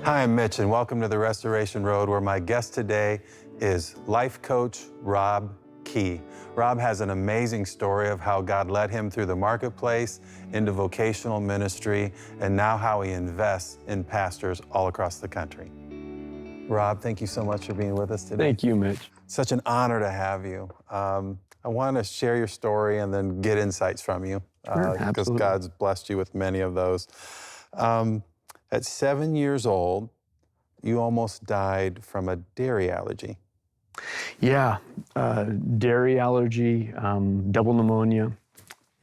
Hi, I'm Mitch, and welcome to the Restoration Road, where my guest today is life coach Rob Key. Rob has an amazing story of how God led him through the marketplace into vocational ministry, and now how he invests in pastors all across the country. Rob, thank you so much for being with us today. Thank you, Mitch. Such an honor to have you. I want to share your story and then get insights from you, because God's blessed you with many of those. At 7 years old, you almost died from a dairy allergy. Yeah, dairy allergy, double pneumonia.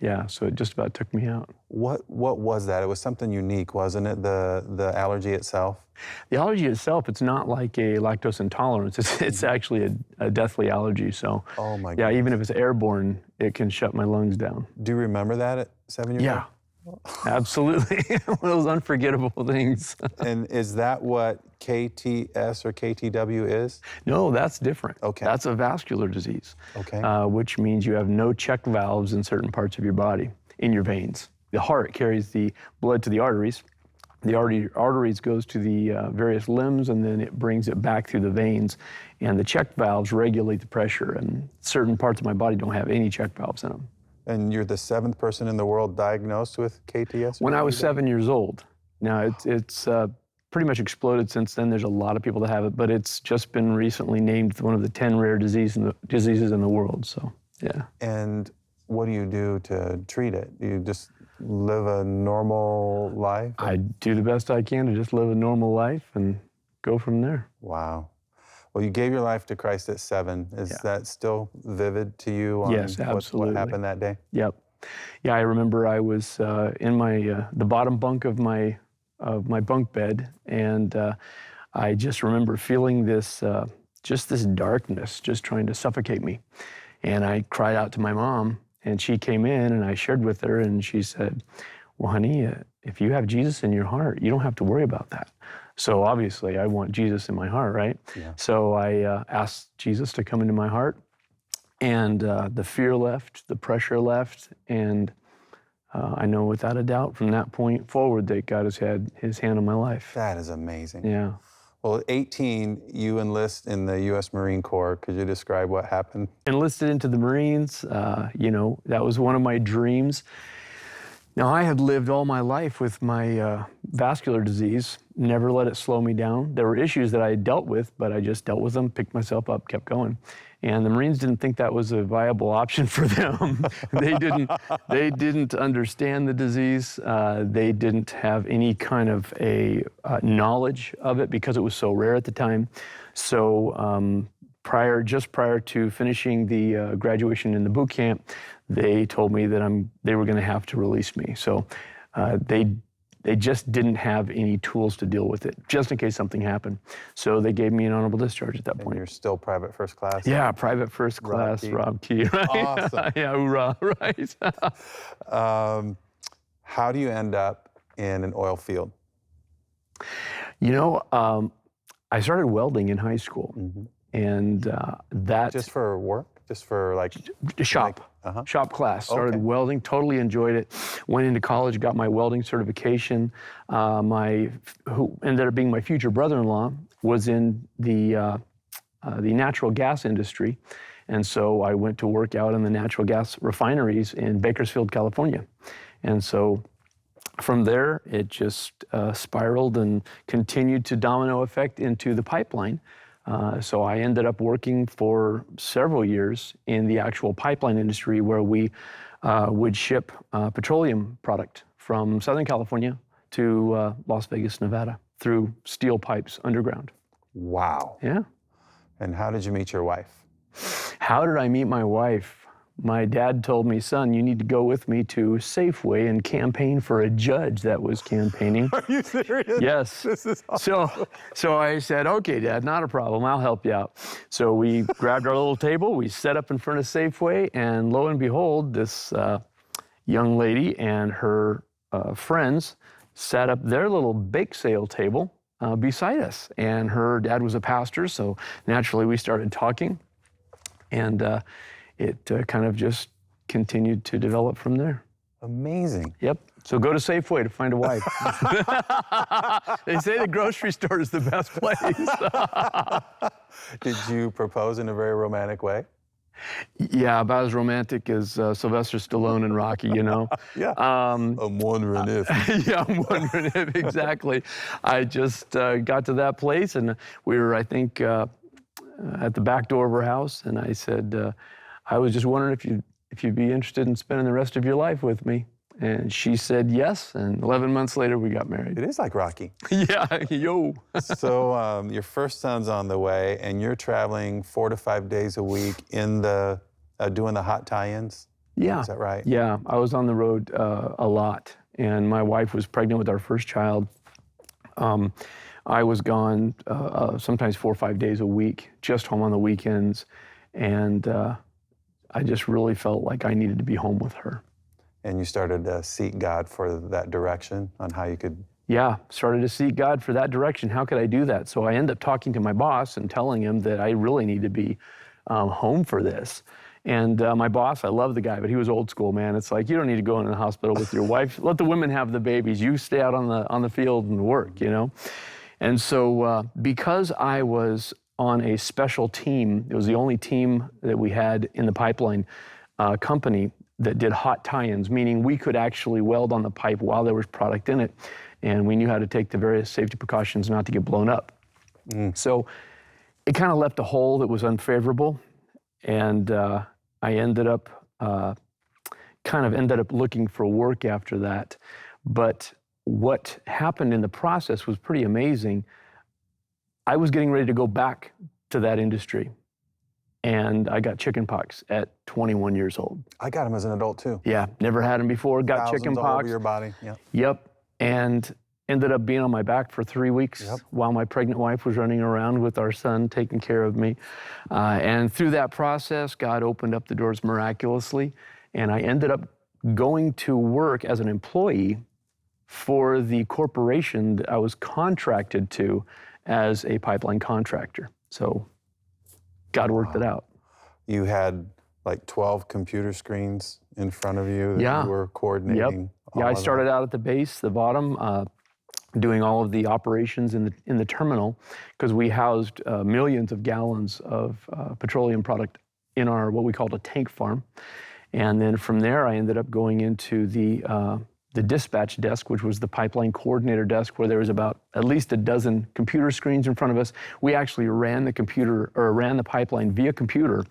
Yeah, so it just about took me out. What was that? It was something unique, wasn't it? The allergy itself? The allergy itself, it's not like a lactose intolerance. It's actually a deathly allergy. So, oh my yeah, goodness. even if it's airborne, it can shut my lungs down. Do you remember that at 7 years old? Yeah, absolutely. One of those unforgettable things. And is that what KTS or KTW is? No, that's different. Okay. That's a vascular disease. Okay. Which means you have no check valves in certain parts of your body, in your veins. The heart carries the blood to the arteries. The arteries goes to the various limbs, and then it brings it back through the veins. And the check valves regulate the pressure, and certain parts of my body don't have any check valves in them. And you're the 7th person in the world diagnosed with KTS? When I was 7 years old. Now, it's pretty much exploded since then. There's a lot of people that have it, but it's just been recently named one of the 10 rare diseases in the world, so, yeah. And what do you do to treat it? Do you just live a normal life? I do the best I can to just live a normal life and go from there. Wow. Well, you gave your life to Christ at 7. Is that still vivid to you? Yes, absolutely. What happened that day? Yep. Yeah, I remember I was in my the bottom bunk of my bunk bed, and I just remember feeling this just this darkness just trying to suffocate me. And I cried out to my mom, and she came in, and I shared with her, and she said, well, honey, if you have Jesus in your heart, you don't have to worry about that. So obviously I want Jesus in my heart, right? Yeah. So I asked Jesus to come into my heart, and the fear left, the pressure left, and I know without a doubt from that point forward that God has had his hand on my life. That is amazing. Yeah. Well, at 18, you enlist in the U.S. Marine Corps. Could you describe what happened? Enlisted into the Marines, you know, that was one of my dreams. Now, I had lived all my life with my vascular disease, never let it slow me down. There were issues that I had dealt with, but I just dealt with them, picked myself up, kept going. And the Marines didn't think that was a viable option for them. They didn't understand the disease. They didn't have any kind of a knowledge of it because it was so rare at the time. So just prior to finishing the graduation in the boot camp, they told me that they were going to have to release me. So they just didn't have any tools to deal with it, just in case something happened. So they gave me an honorable discharge at that point. And you're still private first class? Yeah, private first class, Rob Key, right? Awesome. Yeah, hoorah, right. How do you end up in an oil field? You know, I started welding in high school. Mm-hmm. And that... Just for work? Just for like... Shop. Shop class. Started welding, totally enjoyed it. Went into college, got my welding certification. Who ended up being my future brother-in-law was in the natural gas industry. And so I went to work out in the natural gas refineries in Bakersfield, California. And so from there, it just spiraled and continued to domino effect into the pipeline. So I ended up working for several years in the actual pipeline industry, where we would ship petroleum product from Southern California to Las Vegas, Nevada, through steel pipes underground. Wow. Yeah. And how did you meet your wife? How did I meet my wife? My dad told me, son, you need to go with me to Safeway and campaign for a judge that was campaigning. Are you serious? Yes. This is awesome. So I said, okay, Dad, not a problem. I'll help you out. So we grabbed our little table, we set up in front of Safeway, and lo and behold, this young lady and her friends sat up their little bake sale table beside us. And her dad was a pastor, so naturally we started talking. And it kind of just continued to develop from there. Amazing. Yep. So go to Safeway to find a wife. They say the grocery store is the best place. Did you propose in a very romantic way? Yeah, about as romantic as Sylvester Stallone and Rocky, you know? Yeah. I'm wondering if. Yeah, I'm wondering if, exactly. I just got to that place, and we were, I think, at the back door of her house, and I said, I was just wondering if you'd be interested in spending the rest of your life with me. And she said yes, and 11 months later, we got married. It is like Rocky. Yeah, yo. So your first son's on the way, and you're traveling 4 to 5 days a week in the doing the hot tie-ins? Yeah. Is that right? Yeah, I was on the road a lot, and my wife was pregnant with our first child. I was gone sometimes 4 or 5 days a week, just home on the weekends, and I just really felt like I needed to be home with her. And you started to seek God for that direction on how you could. Yeah, started to seek God for that direction. How could I do that? So I ended up talking to my boss and telling him that I really need to be home for this. And my boss, I love the guy, but he was old school, man. It's like, you don't need to go in the hospital with your wife. Let the women have the babies. You stay out on the field and work, you know? And so because I was on a special team, it was the only team that we had in the pipeline company that did hot tie-ins, meaning we could actually weld on the pipe while there was product in it, and we knew how to take the various safety precautions not to get blown up. So it kind of left a hole that was unfavorable, and I ended up looking for work after that. But what happened in the process was pretty amazing. I was getting ready to go back to that industry, and I got chickenpox at 21 years old. I got him as an adult too. Yeah, never had them before, got Thousands chickenpox. all over your body. Yeah. Yep, and ended up being on my back for 3 weeks while my pregnant wife was running around with our son, taking care of me. And through that process, God opened up the doors miraculously, and I ended up going to work as an employee for the corporation that I was contracted to as a pipeline contractor. So God worked it out. You had like 12 computer screens in front of you that you were coordinating. Yeah, I started out at the base, the bottom, doing all of the operations in the terminal, because we housed millions of gallons of petroleum product in our what we called a tank farm. And then from there, I ended up going into the dispatch desk, which was the pipeline coordinator desk, where there was about at least a dozen computer screens in front of us. We actually ran the pipeline via computer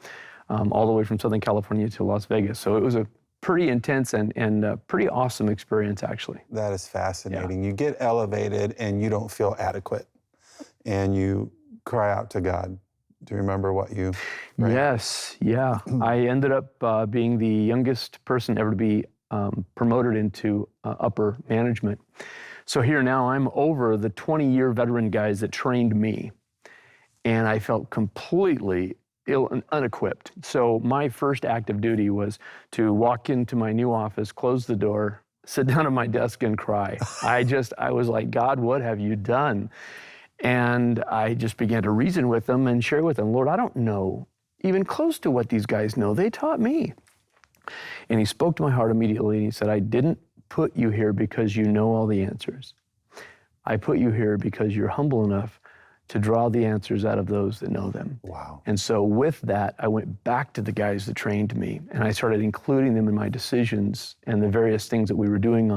all the way from Southern California to Las Vegas. So it was a pretty intense and pretty awesome experience, actually. That is fascinating. Yeah. You get elevated and you don't feel adequate, and you cry out to God. Do you remember what you prayed? Yes, yeah. I ended up being the youngest person ever to be promoted into upper management. So here now I'm over the 20-year veteran guys that trained me, and I felt completely ill and unequipped. So my first active duty was to walk into my new office, close the door, sit down at my desk and cry. I was like, God, what have you done? And I just began to reason with them and share with them, Lord, I don't know even close to what these guys know. They taught me. And he spoke to my heart immediately, and he said, I didn't put you here because you know all the answers. I put you here because you're humble enough to draw the answers out of those that know them. Wow. And so with that, I went back to the guys that trained me, and I started including them in my decisions and the various things that we were doing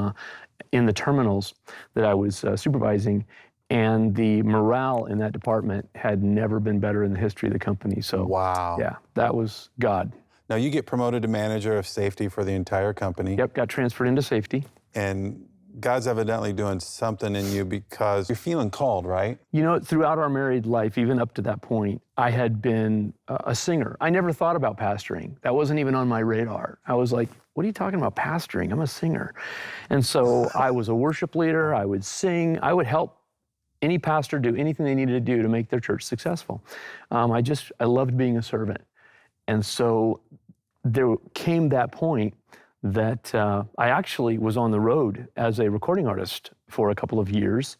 in the terminals that I was supervising. And the morale in that department had never been better in the history of the company. So wow. Yeah, that was God. Now you get promoted to manager of safety for the entire company. Yep, got transferred into safety. And God's evidently doing something in you because you're feeling called, right? You know, throughout our married life, even up to that point, I had been a singer. I never thought about pastoring. That wasn't even on my radar. I was like, what are you talking about pastoring? I'm a singer. And so I was a worship leader. I would sing. I would help any pastor do anything they needed to do to make their church successful. I loved being a servant. And so there came that point that I actually was on the road as a recording artist for a couple of years.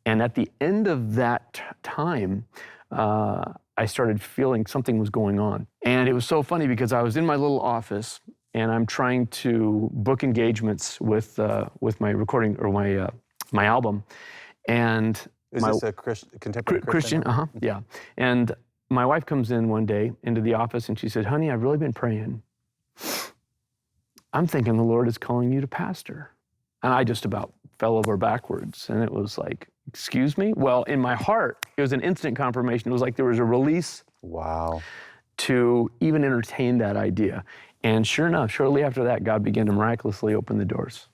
And at the end of that time, I started feeling something was going on. And it was so funny because I was in my little office and I'm trying to book engagements with my recording or my album. And Is this a contemporary Christian? Yeah. And my wife comes in one day into the office and she said, "Honey, I've really been praying. I'm thinking the Lord is calling you to pastor." And I just about fell over backwards. And it was like, excuse me? Well, in my heart, it was an instant confirmation. It was like there was a release. Wow. To even entertain that idea. And sure enough, shortly after that, God began to miraculously open the doors.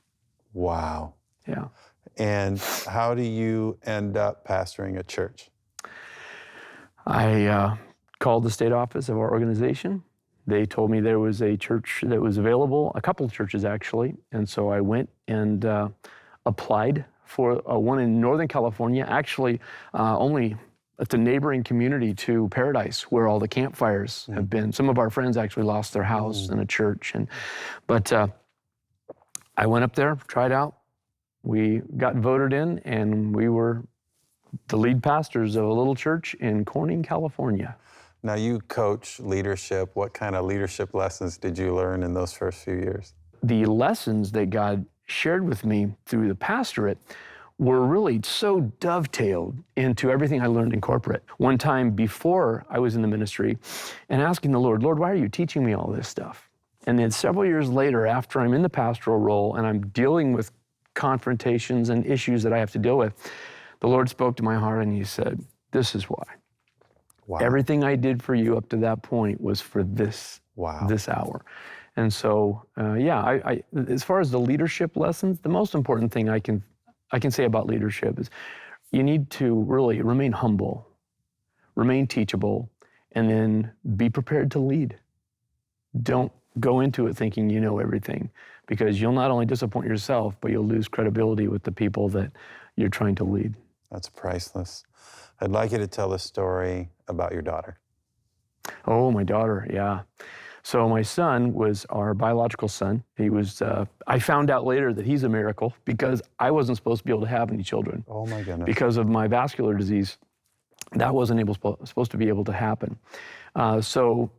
Wow. Yeah. And how do you end up pastoring a church? I called the state office of our organization. They told me there was a church that was available, a couple of churches actually. And so I went and applied for one in Northern California, actually only it's a neighboring community to Paradise, where all the campfires have been. Some of our friends actually lost their house in a church. But I went up there, tried out. We got voted in, and we were the lead pastors of a little church in Corning, California. Now, you coach leadership. What kind of leadership lessons did you learn in those first few years? The lessons that God shared with me through the pastorate were really so dovetailed into everything I learned in corporate. One time before I was in the ministry and asking the Lord, "Lord, why are you teaching me all this stuff?" And then several years later, after I'm in the pastoral role and I'm dealing with confrontations and issues that I have to deal with, the Lord spoke to my heart and he said, "This is why. Wow. Everything I did for you up to that point was for this hour." And so, I as far as the leadership lessons, the most important thing I can say about leadership is you need to really remain humble, remain teachable, and then be prepared to lead. Don't go into it thinking you know everything, because you'll not only disappoint yourself, but you'll lose credibility with the people that you're trying to lead. That's priceless. I'd like you to tell a story about your daughter. Oh, my daughter, yeah. So my son was our biological son. He was, I found out later that he's a miracle because I wasn't supposed to be able to have any children. Oh my goodness. Because of my vascular disease, that wasn't supposed to be able to happen. So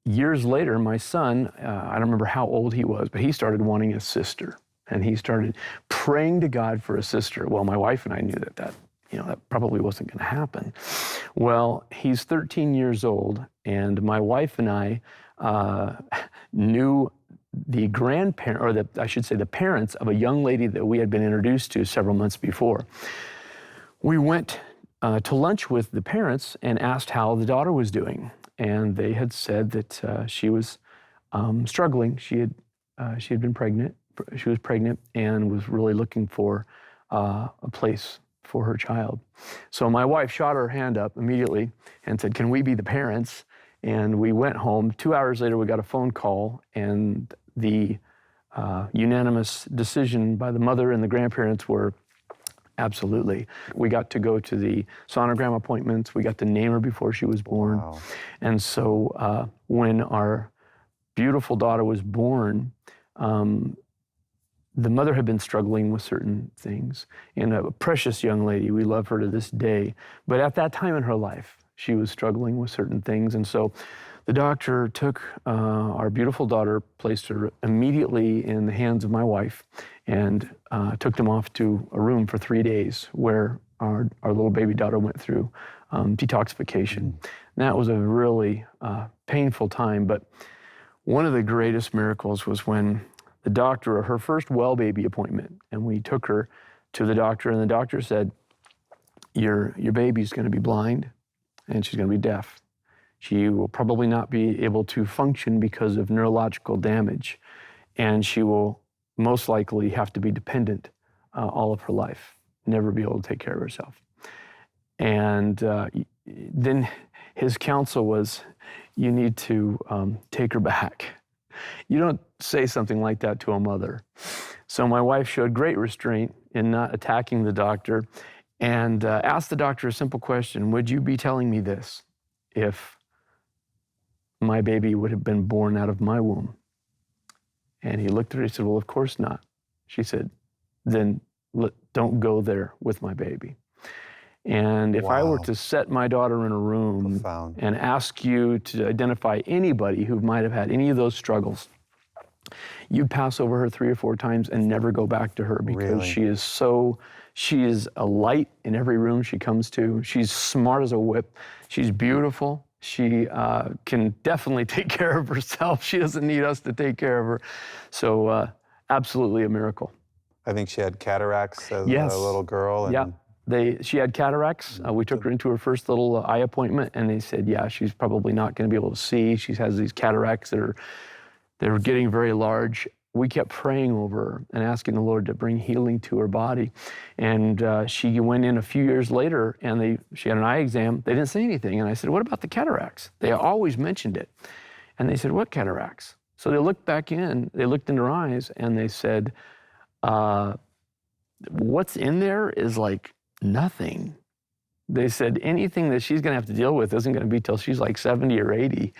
years later, my son, I don't remember how old he was, but he started wanting a sister. And he started praying to God for a sister. Well, my wife and I knew that probably wasn't going to happen. Well, he's 13 years old, and my wife and I knew the grandparent, or the parents of a young lady that we had been introduced to several months before. We went to lunch with the parents and asked how the daughter was doing, and they had said that she was struggling. She had been pregnant. She was pregnant and was really looking for a place for her child. So my wife shot her hand up immediately and said, "Can we be the parents?" And we went home. 2 hours later, we got a phone call, and the unanimous decision by the mother and the grandparents were absolutely. We got to go to the sonogram appointments. We got to name her before she was born. Wow. And so when our beautiful daughter was born, the mother had been struggling with certain things, and a precious young lady. We love her to this day. But at that time in her life, she was struggling with certain things. And so the doctor took our beautiful daughter, placed her immediately in the hands of my wife, and took them off to a room for 3 days where our little baby daughter went through detoxification. And that was a really painful time. But one of the greatest miracles was when the doctor, her first well baby appointment, and we took her to the doctor, and the doctor said, your baby's going to be blind and she's going to be deaf. She will probably not be able to function because of neurological damage, and she will most likely have to be dependent all of her life, never be able to take care of herself. And then his counsel was, you need to take her back. You don't say something like that to a mother. So my wife showed great restraint in not attacking the doctor, and asked the doctor a simple question: would you be telling me this if my baby would have been born out of my womb? And he looked at her and said, well, of course not. She said, then don't go there with my baby. And if I were to set my daughter in a room Profound. and ask you to identify anybody who might have had any of those struggles, You'd pass over her 3 or 4 times and never go back to her because Really? she is a light in every room she comes to. She's smart as a whip. She's beautiful. She can definitely take care of herself. She doesn't need us to take care of her. So absolutely a miracle. I think she had cataracts as Yes. a little girl. And Yeah. She had cataracts. We took her into her first little eye appointment, and they said, yeah, she's probably not going to be able to see. She has these cataracts they're getting very large. We kept praying over her and asking the Lord to bring healing to her body. And she went in a few years later, and she had an eye exam. They didn't say anything. And I said, what about the cataracts? They always mentioned it. And they said, what cataracts? So they looked back in, they looked in her eyes, and they said, what's in there is like nothing. They said anything that she's going to have to deal with isn't going to be till she's like 70 or 80.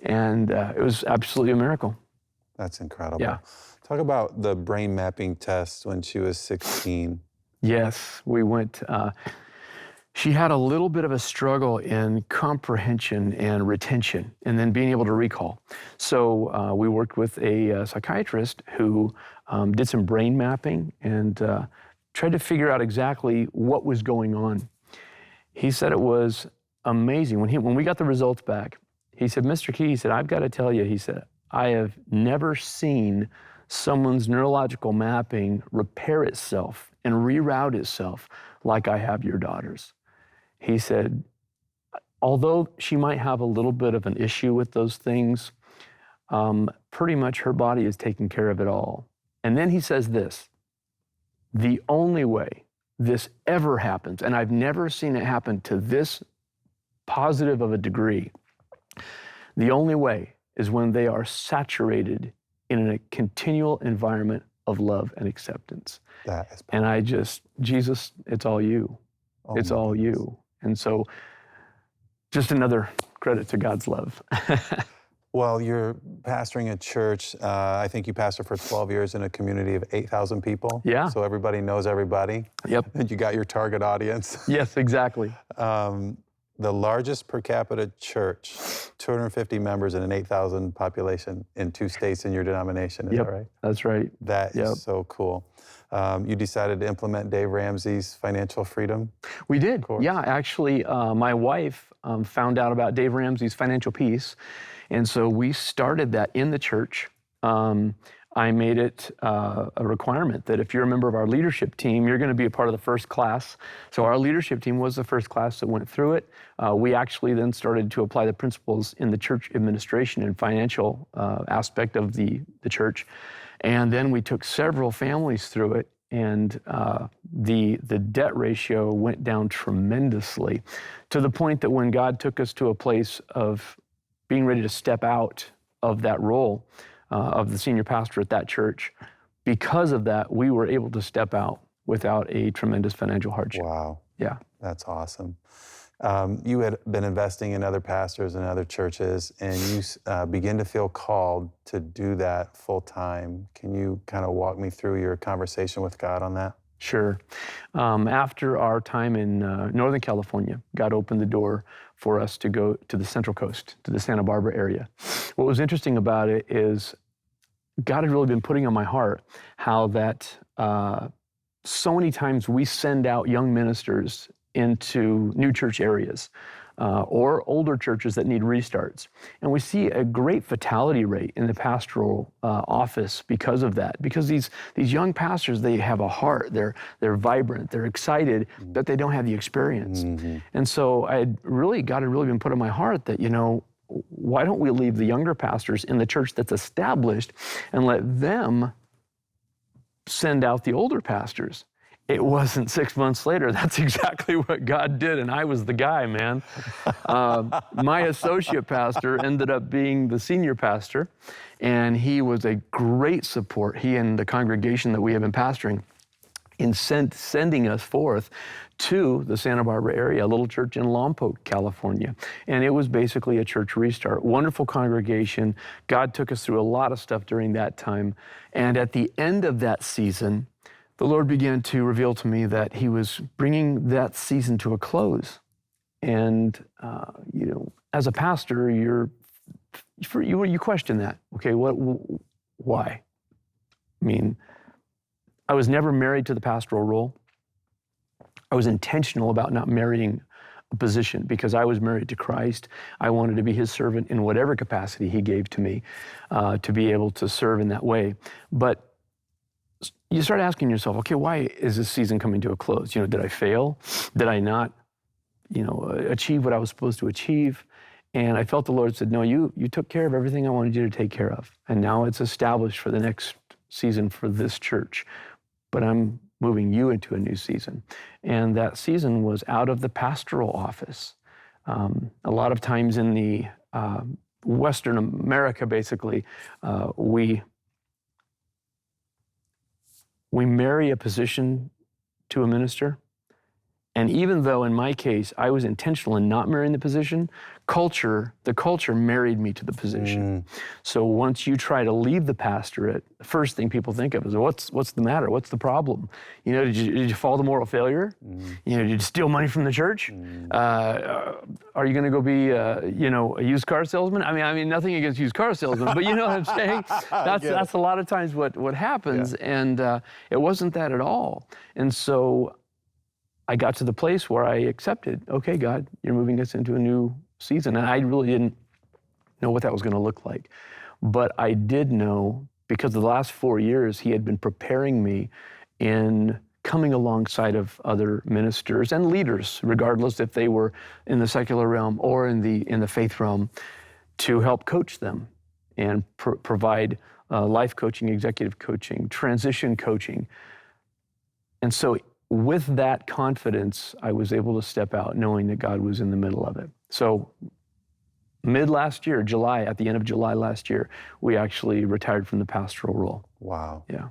And it was absolutely a miracle. That's incredible. Yeah. Talk about the brain mapping test when she was 16. Yes, we went. She had a little bit of a struggle in comprehension and retention, and then being able to recall. So we worked with a psychiatrist who did some brain mapping and tried to figure out exactly what was going on. He said it was amazing. When we got the results back, he said, Mr. Key, he said, I've got to tell you, he said, I have never seen someone's neurological mapping repair itself and reroute itself like I have your daughter's. He said, although she might have a little bit of an issue with those things, pretty much her body is taking care of it all. And then he says this, the only way this ever happens, and I've never seen it happen to this positive of a degree, the only way is when they are saturated in a continual environment of love and acceptance. That is powerful. And I just, Jesus, it's all you. Oh It's my all goodness. you. And so just another credit to God's love. Well, you're pastoring a church. I think you pastored for 12 years in a community of 8,000 people. Yeah. So everybody knows everybody. Yep. And you got your target audience. Yes, exactly. The largest per capita church, 250 members in an 8,000 population in 2 states in your denomination. Is Yep, that right? that's right. That Yep. is so cool. You decided to implement Dave Ramsey's financial freedom. We did. course. Yeah, actually, my wife found out about Dave Ramsey's Financial Peace, and so we started that in the church. I made it a requirement that if you're a member of our leadership team, you're going to be a part of the first class. So our leadership team was the first class that went through it. We actually then started to apply the principles in the church administration and financial aspect of the church. And then we took several families through it, and the debt ratio went down tremendously, to the point that when God took us to a place of being ready to step out of that role of the senior pastor at that church, because of that, we were able to step out without a tremendous financial hardship. Wow. Yeah. That's awesome. You had been investing in other pastors and other churches, and you begin to feel called to do that full time. Can you kind of walk me through your conversation with God on that? Sure. After our time in Northern California, God opened the door for us to go to the Central Coast, to the Santa Barbara area. What was interesting about it is God had really been putting on my heart how that so many times we send out young ministers into new church areas or older churches that need restarts. And we see a great fatality rate in the pastoral office because of that. Because these young pastors, they have a heart, they're vibrant, they're excited, but they don't have the experience. Mm-hmm. And so God had really been put on my heart that, why don't we leave the younger pastors in the church that's established and let them send out the older pastors? It wasn't 6 months later. That's exactly what God did, and I was the guy, man. My associate pastor ended up being the senior pastor, and he was a great support, he and the congregation that we have been pastoring, in sending us forth to the Santa Barbara area, a little church in Lompoc, California. And it was basically a church restart. Wonderful congregation. God took us through a lot of stuff during that time. And at the end of that season, the Lord began to reveal to me that he was bringing that season to a close. And, as a pastor, you question that. Okay, why? I mean, I was never married to the pastoral role. I was intentional about not marrying a position because I was married to Christ. I wanted to be his servant in whatever capacity he gave to me to be able to serve in that way. But you start asking yourself, okay, why is this season coming to a close? You know, did I fail? Did I not, achieve what I was supposed to achieve? And I felt the Lord said, no, you took care of everything I wanted you to take care of. And now it's established for the next season for this church. But I'm moving you into a new season. And that season was out of the pastoral office. A lot of times in the Western America, basically, we marry a position to a minister. And even though in my case, I was intentional in not marrying the position, the culture married me to the position. So once you try to leave the pastorate, the first thing people think of is, what's the matter? What's the problem? Did you fall to moral failure? Did you steal money from the church? Are you going to go be, a used car salesman? I mean, nothing against used car salesmen, but you know what I'm saying? That's a lot of times what happens. Yeah. And it wasn't that at all. And so I got to the place where I accepted, okay, God, you're moving us into a new season. And I really didn't know what that was going to look like. But I did know, because the last 4 years, he had been preparing me in coming alongside of other ministers and leaders, regardless if they were in the secular realm or in the faith realm, to help coach them and provide life coaching, executive coaching, transition coaching. And so with that confidence, I was able to step out knowing that God was in the middle of it. So mid last year, July, at the end of July last year, we actually retired from the pastoral role. Wow. Yeah.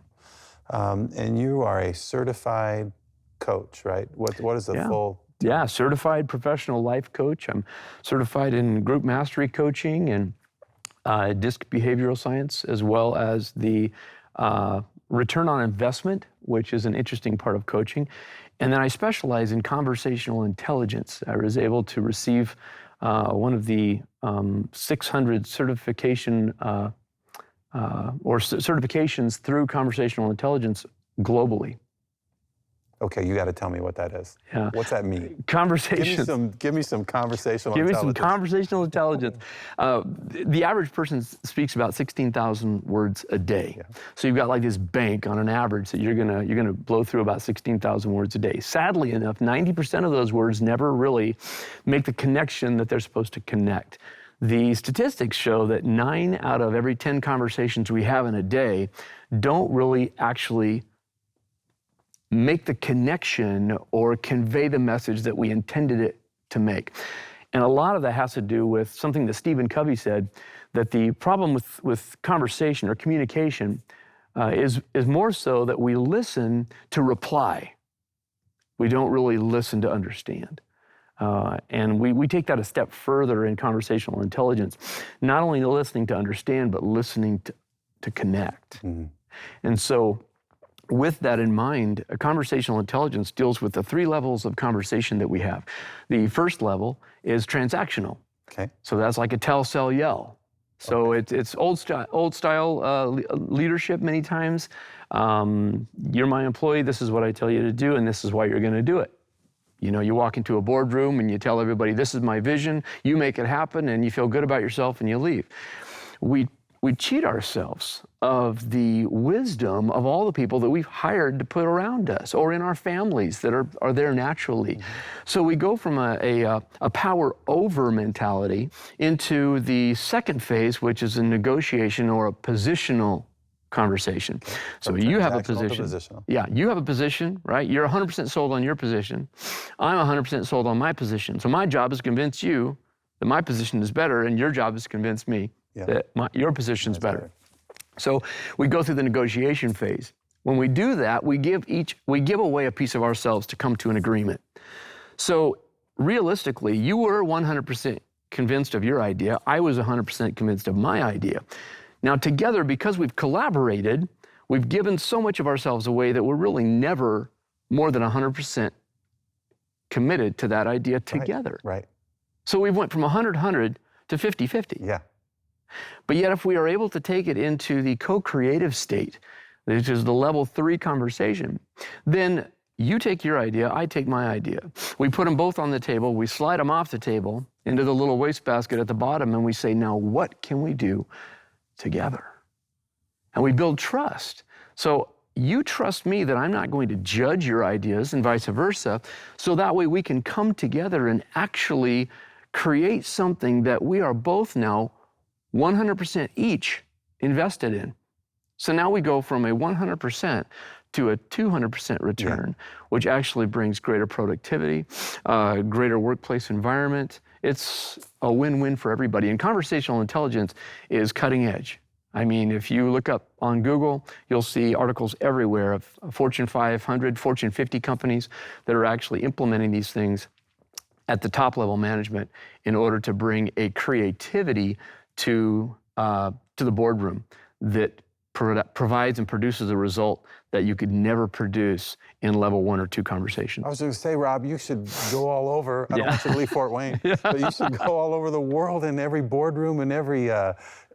And you are a certified coach, right? What is the full? Yeah, certified professional life coach. I'm certified in group mastery coaching and DISC behavioral science, as well as the return on investment, which is an interesting part of coaching. And then I specialize in conversational intelligence. I was able to receive one of the 600 certification certifications through conversational intelligence globally. Okay, you got to tell me what that is. Yeah. What's that mean? Conversations. Give me some conversational Give intelligence. me some conversational intelligence. The average person speaks about 16,000 words a day. Yeah. So you've got like this bank on an average that you're gonna blow through about 16,000 words a day. Sadly enough, 90% of those words never really make the connection that they're supposed to connect. The statistics show that 9 out of every 10 conversations we have in a day don't really actually make the connection or convey the message that we intended it to make. And a lot of that has to do with something that Stephen Covey said, that the problem with conversation or communication is more so that we listen to reply. We don't really listen to understand. And we take that a step further in conversational intelligence, not only listening to understand, but listening to connect. Mm-hmm. And so with that in mind, conversational intelligence deals with the 3 levels of conversation that we have. The first level is transactional. Okay. So that's like a tell, sell, yell. So okay. It's old style leadership many times. You're my employee, this is what I tell you to do, and this is why you're gonna do it. You walk into a boardroom and you tell everybody, this is my vision, you make it happen, and you feel good about yourself and you leave. We cheat ourselves of the wisdom of all the people that we've hired to put around us or in our families that are there naturally. Mm-hmm. So we go from a power over mentality into the second phase, which is a negotiation or a positional conversation. So you have a position. Yeah, you have a position, right? You're 100% sold on your position. I'm 100% sold on my position. So my job is to convince you that my position is better, and your job is to convince me that your position's better. So we go through the negotiation phase. When we do that, we give away a piece of ourselves to come to an agreement. So realistically, you were 100% convinced of your idea. I was 100% convinced of my idea. Now together, because we've collaborated, we've given so much of ourselves away that we're really never more than 100% committed to that idea together. Right. So we went from 100-100 to 50-50. Yeah. But yet, if we are able to take it into the co-creative state, which is the level 3 conversation, then you take your idea, I take my idea. We put them both on the table, we slide them off the table into the little wastebasket at the bottom, and we say, now what can we do together? And we build trust. So you trust me that I'm not going to judge your ideas and vice versa, so that way we can come together and actually create something that we are both now 100% each invested in. So now we go from a 100% to a 200% return, which actually brings greater productivity, greater workplace environment. It's a win-win for everybody. And conversational intelligence is cutting edge. I mean, if you look up on Google, you'll see articles everywhere of Fortune 500, Fortune 50 companies that are actually implementing these things at the top level management in order to bring a creativity to the boardroom that provides and produces a result that you could never produce in level 1 or 2 conversation. I was going to say, Rob, you should go all over. I don't want you to leave Fort Wayne, but you should go all over the world in every boardroom and every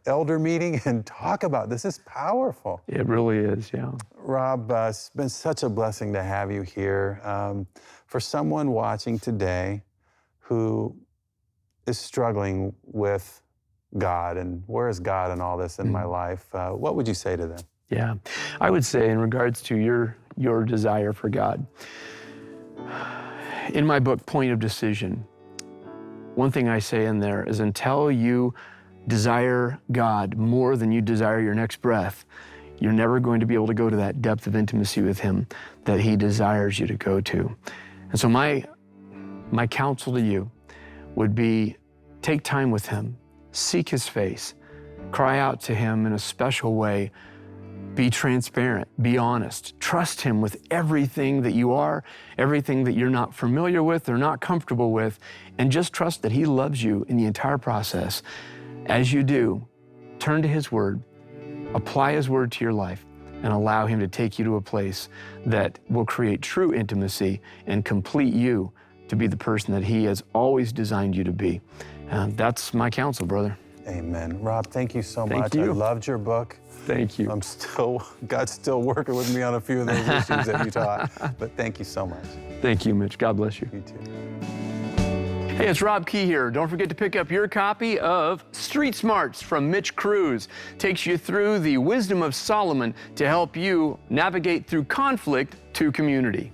elder meeting and talk about this. Is powerful. It really is, yeah. Rob, it's been such a blessing to have you here. For someone watching today who is struggling with God and where is God in all this in my life, what would you say to them? Yeah, I would say in regards to your desire for God, in my book, Point of Decision, one thing I say in there is until you desire God more than you desire your next breath, you're never going to be able to go to that depth of intimacy with Him that He desires you to go to. And so my counsel to you would be take time with Him, seek His face, cry out to Him in a special way, be transparent, be honest, trust Him with everything that you are, everything that you're not familiar with or not comfortable with, and just trust that He loves you in the entire process. As you do, turn to His Word, apply His Word to your life, and allow Him to take you to a place that will create true intimacy and complete you to be the person that He has always designed you to be. That's my counsel, brother. Amen. Rob, thank you so much. Thank you. I loved your book. Thank you. God's still working with me on a few of those issues that you taught, but thank you so much. Thank you, Mitch. God bless you. You too. Hey, it's Rob Key here. Don't forget to pick up your copy of Street Smarts from Mitch Kruse. Takes you through the wisdom of Solomon to help you navigate through conflict to community.